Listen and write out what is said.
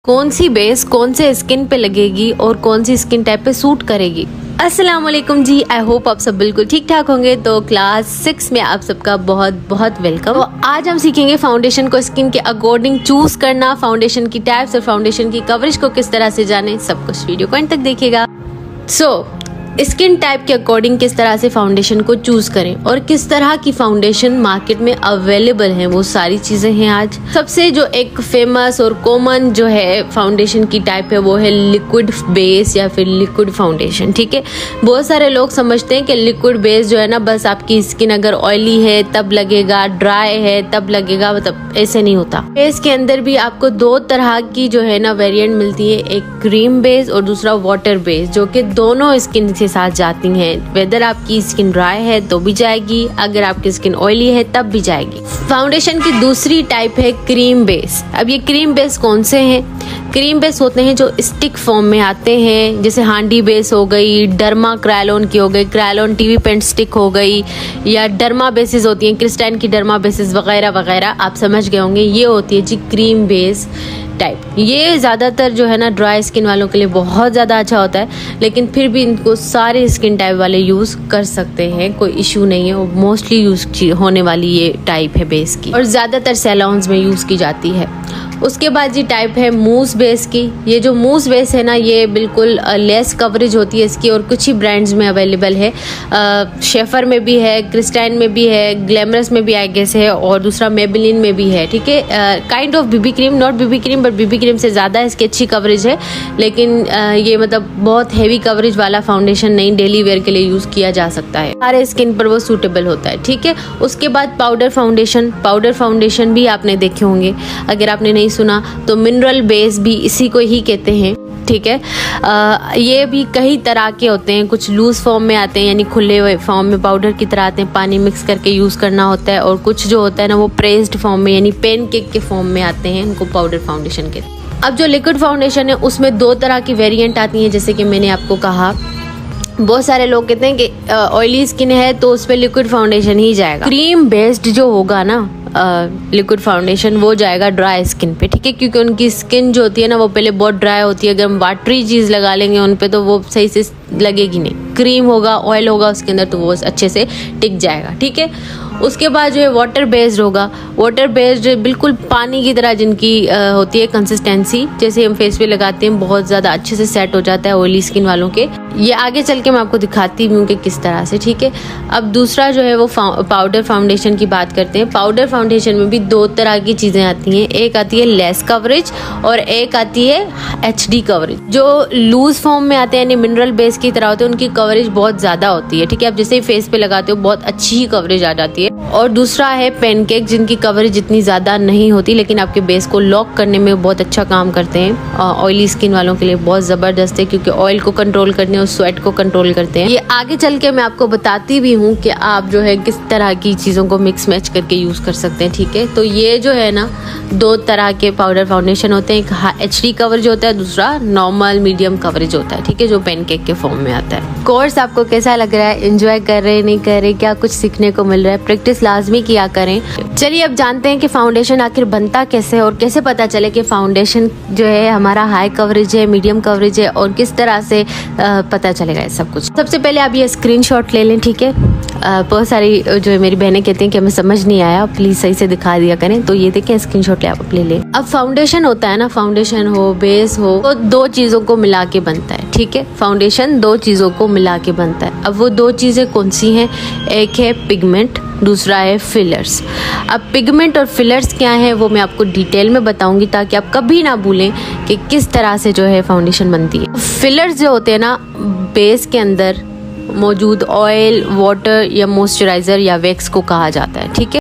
कौन सी बेस कौन से स्किन पे लगेगी और कौन सी स्किन टाइप पे सूट करेगी। अस्सलाम वालेकुम जी, आई होप आप सब बिल्कुल ठीक ठाक होंगे। तो क्लास 6 में आप सबका बहुत बहुत वेलकम। तो आज हम सीखेंगे फाउंडेशन को स्किन के अकॉर्डिंग चूज करना, फाउंडेशन की टाइप्स और फाउंडेशन की कवरेज को किस तरह से जाने, सब कुछ वीडियो को एंड तक देखिएगा। स्किन टाइप के अकॉर्डिंग किस तरह से फाउंडेशन को चूज करें और किस तरह की फाउंडेशन मार्केट में अवेलेबल है, वो सारी चीजें हैं आज। सबसे जो एक फेमस और कॉमन जो है फाउंडेशन की टाइप है वो है लिक्विड बेस या फिर लिक्विड फाउंडेशन। ठीक है, बहुत सारे लोग समझते हैं कि लिक्विड बेस जो है ना, बस आपकी स्किन अगर ऑयली है तब लगेगा, ड्राई है तब लगेगा, मतलब ऐसे नहीं होता। बेस के अंदर भी आपको दो तरह की जो है ना वेरिएंट मिलती है, एक क्रीम बेस और दूसरा वाटर बेस, जो कि दोनों स्किन के साथ जाती हैं। वेदर आपकी स्किन ड्राई है तो भी जाएगी, अगर आपकी स्किन ऑयली है तब भी जाएगी। फाउंडेशन की दूसरी टाइप है क्रीम बेस। अब ये क्रीम बेस कौन से हैं? क्रीम बेस होते हैं जो स्टिक फॉर्म में आते हैं, जैसे हांडी बेस हो गई, डर्मा क्रायलॉन की हो गई, क्रायलॉन टीवी पेंट स्टिक हो गई, या डर्मा बेसिस होती हैं, क्रिस्टाइन की डर्मा बेसिस वगैरह वगैरह, आप समझ गए होंगे। ये होती है जी क्रीम बेस टाइप। ये ज़्यादातर जो है ना ड्राई स्किन वालों के लिए बहुत ज़्यादा अच्छा होता है, लेकिन फिर भी इनको सारे स्किन टाइप वाले यूज़ कर सकते हैं, कोई इशू नहीं है। और मोस्टली यूज़ होने वाली ये टाइप है बेस की और ज़्यादातर सैलून्स में यूज़ की जाती है। उसके बाद ये टाइप है मूस बेस की। ये जो मूस बेस है ना, ये बिल्कुल लेस कवरेज होती है इसकी और कुछ ही ब्रांड्स में अवेलेबल है। शेफर में भी है, क्रिस्टाइन में भी है, ग्लैमरस में भी आई गेस है, और दूसरा मेबेलिन में भी है। ठीक है, kind of BB cream, not BB cream but BB cream से ज़्यादा इसकी अच्छी कवरेज है, लेकिन ये मतलब बहुत हैवी कवरेज वाला फाउंडेशन नहीं, डेली वेयर के लिए यूज़ किया जा सकता है, सारे स्किन पर वो सूटेबल होता है। ठीक है, उसके बाद पाउडर फाउंडेशन। पाउडर फाउंडेशन भी आपने देखे होंगे, अगर आपने नहीं सुना तो मिनरल बेस भी इसी को ही कहते हैं। ठीक है, ये भी कई तरह के होते हैं, कुछ लूज फॉर्म में आते हैं यानी खुले हुए फॉर्म में पाउडर की तरह आते हैं, पानी मिक्स करके यूज़ करना होता है, और कुछ जो होता है ना वो प्रेस्ड फॉर्म में यानी पेनकेक के फॉर्म में आते हैं, उनको पाउडर फाउंडेशन कहते हैं। अब जो लिक्विड फाउंडेशन है उसमें दो तरह की वेरिएंट आती हैं, जैसे कि मैंने आपको कहा। बहुत सारे लोग कहते हैं कि ऑयली स्किन है तो उस पर लिक्विड फाउंडेशन ही जाएगा। क्रीम बेस्ड जो होगा ना लिक्विड फाउंडेशन, वो जाएगा ड्राई स्किन पे। ठीक है, क्योंकि उनकी स्किन जो होती है ना वो पहले बहुत ड्राई होती है, अगर हम वाटरी चीज़ लगा लेंगे उन पे तो वो सही से लगेगी नहीं। क्रीम होगा, ऑयल होगा उसके अंदर, तो वो अच्छे से टिक जाएगा। ठीक है, उसके बाद जो है वाटर बेस्ड होगा। वाटर बेस्ड बिल्कुल पानी की तरह जिनकी होती है कंसिस्टेंसी, जैसे हम फेस पे लगाते हैं बहुत ज़्यादा अच्छे से सेट हो जाता है ऑयली स्किन वालों के। ये आगे चल के मैं आपको दिखाती हूँ कि किस तरह से। ठीक है, अब दूसरा जो है वो पाउडर फाउंडेशन की बात करते हैं। पाउडर फाउंडेशन में भी दो तरह की चीज़ें आती हैं, एक आती है लेस कवरेज और एक आती है HD कवरेज। जो लूज फॉर्म में आते हैं यानी मिनरल बेस की तरह होते हैं, उनकी कवरेज बहुत ज़्यादा होती है। ठीक है, अब जैसे ही फेस पे लगाते हो बहुत अच्छी ही कवरेज आ जाती है। और दूसरा है पेनकेक, जिनकी कवरेज इतनी ज़्यादा नहीं होती लेकिन आपके बेस को लॉक करने में बहुत अच्छा काम करते हैं। ऑयली स्किन वालों के लिए बहुत ज़बरदस्त है, क्योंकि ऑयल को कंट्रोल करने और स्वेट को कंट्रोल करते हैं। ये आगे चल के मैं आपको बताती भी हूँ कि आप जो है किस तरह की चीज़ों को मिक्स मैच करके यूज़ कर सकते हैं। ठीक है, तो ये जो है ना दो तरह के पाउडर फाउंडेशन होते हैं, एक HD कवरेज होता है, दूसरा नॉर्मल मीडियम कवरेज होता है। ठीक है, जो पेनकेक के फॉर्म में आता है। कोर्स आपको कैसा लग रहा है? एंजॉय कर रहे नहीं कर रहे? क्या कुछ सीखने को मिल रहा है? प्रैक्टिस लाजमी किया करें। चलिए अब जानते हैं कि फाउंडेशन आखिर बनता कैसे और कैसे पता चले कि फाउंडेशन जो है हमारा हाई कवरेज है, मीडियम कवरेज है, और किस तरह से पता चलेगा ये सब कुछ। सबसे पहले आप ये स्क्रीनशॉट ले लें। ठीक है, बहुत सारी जो है मेरी बहनें कहती हैं कि हमें समझ नहीं आया, प्लीज सही से दिखा दिया करें, तो ये देखें स्क्रीनशॉट आप ले लें। अब फाउंडेशन होता है ना, फाउंडेशन हो बेस हो तो दो चीजों को मिला के बनता है। ठीक है, फाउंडेशन दो चीजों को मिला के बनता है। अब वो दो चीजें कौन सी हैं? एक है पिगमेंट, दूसरा है फिलर्स। अब पिगमेंट और फिलर्स क्या है वो मैं आपको डिटेल में बताऊंगी, ताकि आप कभी ना भूलें कि किस तरह से जो है फाउंडेशन बनती है। फिलर्स जो होते हैं ना, बेस के अंदर मौजूद ऑयल, वाटर या मॉइस्चराइजर या वैक्स को कहा जाता है। ठीक है,